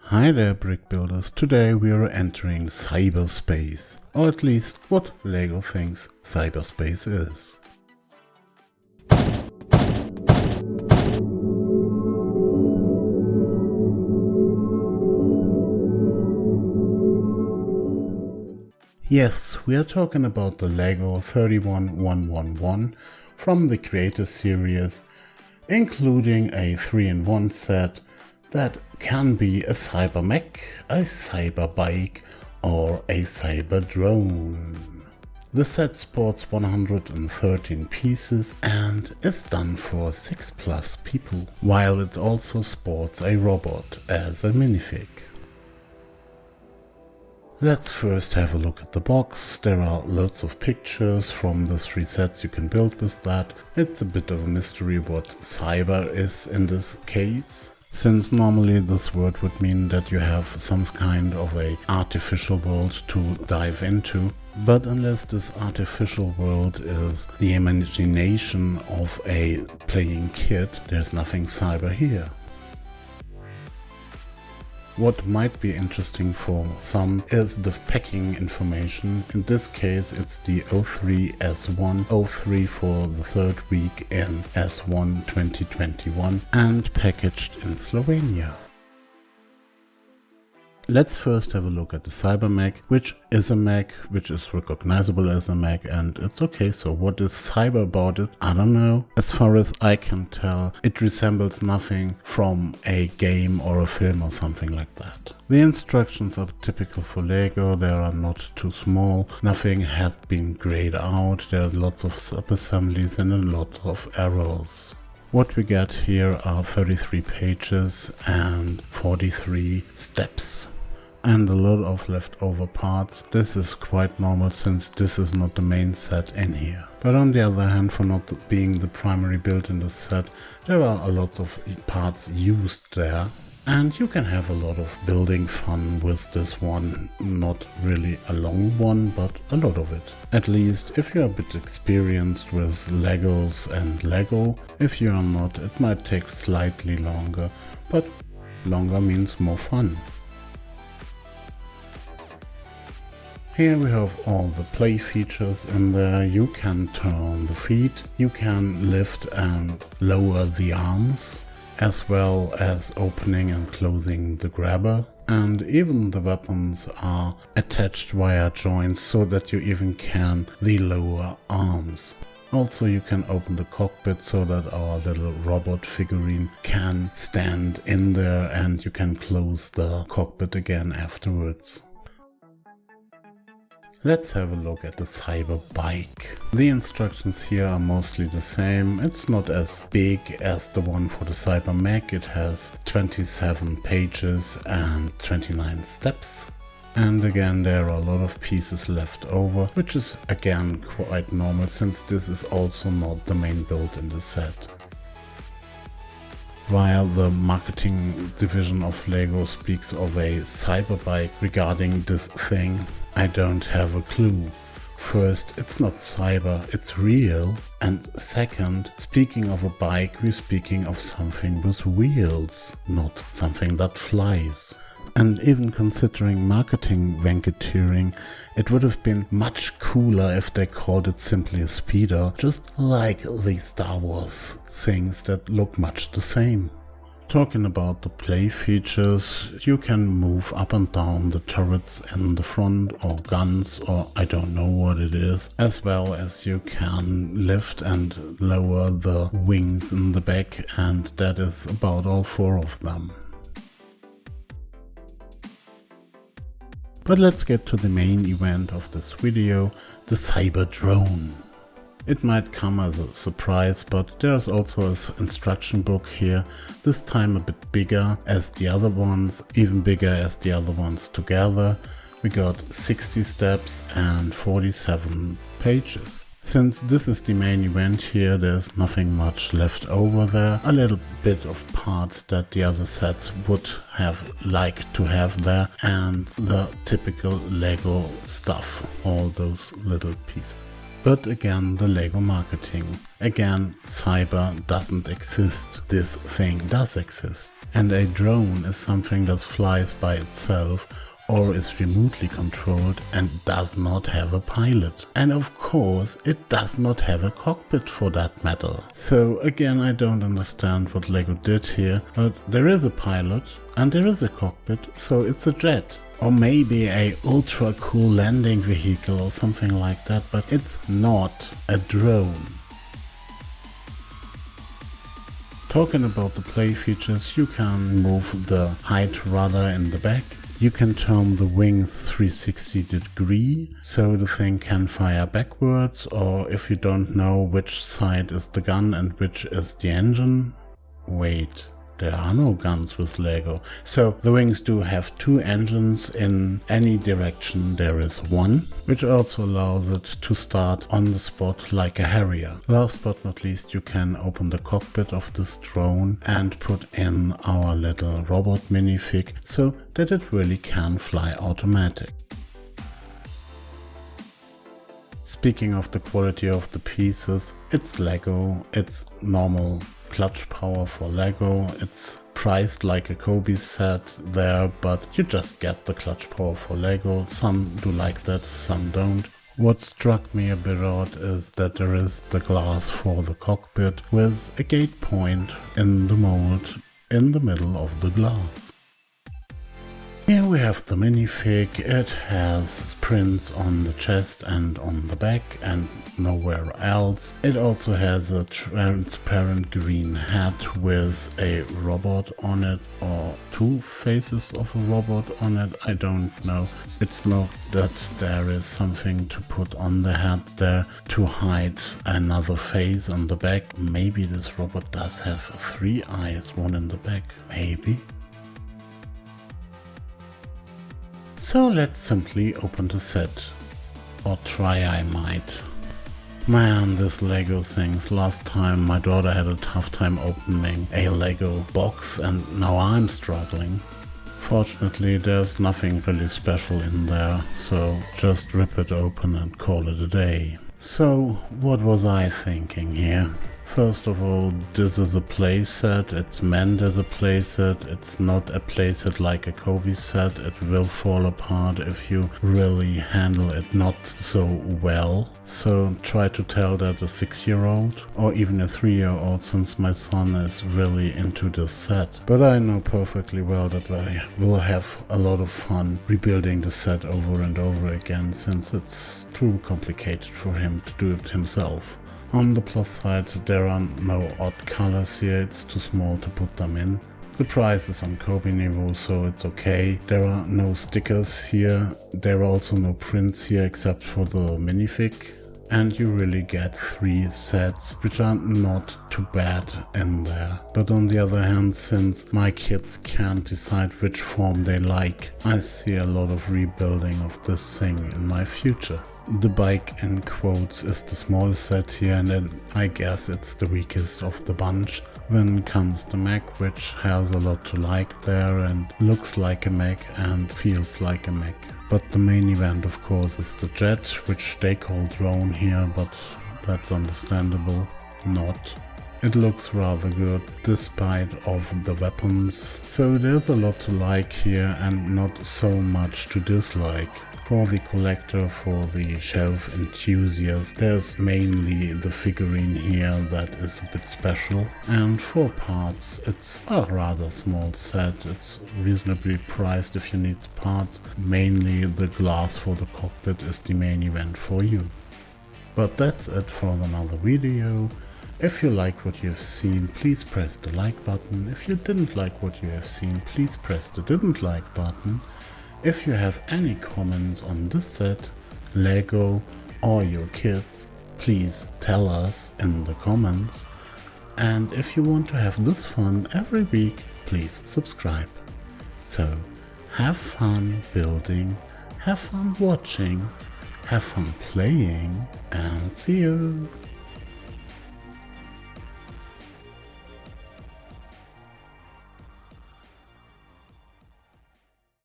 Hi there brick builders, today we are entering cyberspace, or at least what LEGO thinks cyberspace is. Yes, we are talking about the LEGO 31111 from the Creator Series, including a 3-in-1 set that can be a Cyber Mech, a Cyber Bike or a Cyber Drone. The set sports 113 pieces and is done for 6+ people, while it also sports a robot as a minifig. Let's first have a look at the box. There are lots of pictures from the 3 sets you can build with that. It's a bit of a mystery what cyber is in this case, since normally this word would mean that you have some kind of a artificial world to dive into. But unless this artificial world is the imagination of a playing kid, there's nothing cyber here. What might be interesting for some is the packing information. In this case it's the 03S1, 03 for the 3rd week in S1 2021 and packaged in Slovenia. Let's first have a look at the Cyber Mech, which is a mech, which is recognizable as a mech, and it's okay. So what is cyber about it? I don't know. As far as I can tell, it resembles nothing from a game or a film or something like that. The instructions are typical for LEGO. They are not too small. Nothing has been grayed out. There are lots of sub-assemblies and a lot of errors. What we get here are 33 pages and 43 steps. And a lot of leftover parts. This is quite normal since this is not the main set in here. But on the other hand, for not being the primary build in the set, there are a lot of parts used there. And you can have a lot of building fun with this one. Not really a long one, but a lot of it. At least if you're a bit experienced with Legos and LEGO. If you are not, it might take slightly longer, but longer means more fun. Here we have all the play features in there. You can turn the feet, you can lift and lower the arms, as well as opening and closing the grabber. And even the weapons are attached via joints so that you even can the lower arms. Also you can open the cockpit so that our little robot figurine can stand in there, and you can close the cockpit again afterwards. Let's have a look at the Cyber Bike. The instructions here are mostly the same. It's not as big as the one for the Cyber Mech. It has 27 pages and 29 steps. And again, there are a lot of pieces left over, which is again quite normal since this is also not the main build in the set. While the marketing division of LEGO speaks of a cyber bike regarding this thing, I don't have a clue. First, it's not cyber, it's real. And second, speaking of a bike, we're speaking of something with wheels, not something that flies. And even considering marketing racketeering, it would have been much cooler if they called it simply a speeder, just like the Star Wars things that look much the same. Talking about the play features, you can move up and down the turrets in the front, or guns, or I don't know what it is, as well as you can lift and lower the wings in the back, and that is about all 4 of them. But let's get to the main event of this video, the Cyber Drone. It might come as a surprise, but there's also an instruction book here, this time a bit bigger as the other ones, even bigger as the other ones together. We got 60 steps and 47 pages. Since this is the main event here, there's nothing much left over there. A little bit of parts that the other sets would have liked to have there, and the typical LEGO stuff, all those little pieces. But again, the LEGO marketing. Again, cyber doesn't exist. This thing does exist. And a drone is something that flies by itself or is remotely controlled and does not have a pilot. And of course, it does not have a cockpit for that matter. So again, I don't understand what LEGO did here, but there is a pilot and there is a cockpit, so it's a jet. Or maybe a ultra cool landing vehicle or something like that, but it's not a drone. Talking about the play features, you can move the height rudder in the back. You can turn the wings 360 degree, so the thing can fire backwards, or if you don't know which side is the gun and which is the engine. Wait, there are no guns with LEGO. So the wings do have two engines in any direction. There is one, which also allows it to start on the spot like a Harrier. Last but not least, you can open the cockpit of this drone and put in our little robot minifig so that it really can fly automatic. Speaking of the quality of the pieces, it's LEGO, it's normal clutch power for LEGO, it's priced like a Kobe set there, but you just get the clutch power for LEGO. Some do like that, some don't. What struck me a bit odd is that there is the glass for the cockpit with a gate point in the mold in the middle of the glass. Here we have the minifig. It has prints on the chest and on the back and nowhere else. It also has a transparent green hat with a robot on it, or two faces of a robot on it, I don't know. It's not that there is something to put on the hat there to hide another face on the back. Maybe this robot does have 3 eyes, one in the back, maybe. So let's simply open the set, or try I might. Man, this LEGO things, last time my daughter had a tough time opening a LEGO box and now I'm struggling. Fortunately there's nothing really special in there, so just rip it open and call it a day. So what was I thinking here? First of all, this is a playset, it's meant as a playset, it's not a playset like a Kobe set. It will fall apart if you really handle it not so well. So try to tell that a 6-year-old or even a 3-year-old, since my son is really into this set. But I know perfectly well that I will have a lot of fun rebuilding the set over and over again, since it's too complicated for him to do it himself. On the plus side, there are no odd colors here, it's too small to put them in. The price is on Kobe niveau, so it's okay. There are no stickers here, there are also no prints here except for the minifig. And you really get 3 sets, which are not too bad in there. But on the other hand, since my kids can't decide which form they like, I see a lot of rebuilding of this thing in my future. The bike in quotes is the smallest set here, and then I guess it's the weakest of the bunch. Then comes the mech, which has a lot to like there and looks like a mech and feels like a mech. But the main event, of course, is the jet, which they call drone here, but that's understandable. Not. It looks rather good, despite of the weapons. So there's a lot to like here and not so much to dislike. For the collector, for the shelf enthusiast, there's mainly the figurine here that is a bit special. And for parts, it's a rather small set. It's reasonably priced if you need parts. Mainly the glass for the cockpit is the main event for you. But that's it for another video. If you like what you have seen, please press the like button. If you didn't like what you have seen, please press the didn't like button. If you have any comments on this set, LEGO or your kids, please tell us in the comments. And if you want to have this fun every week, please subscribe. So have fun building, have fun watching, have fun playing, and see you!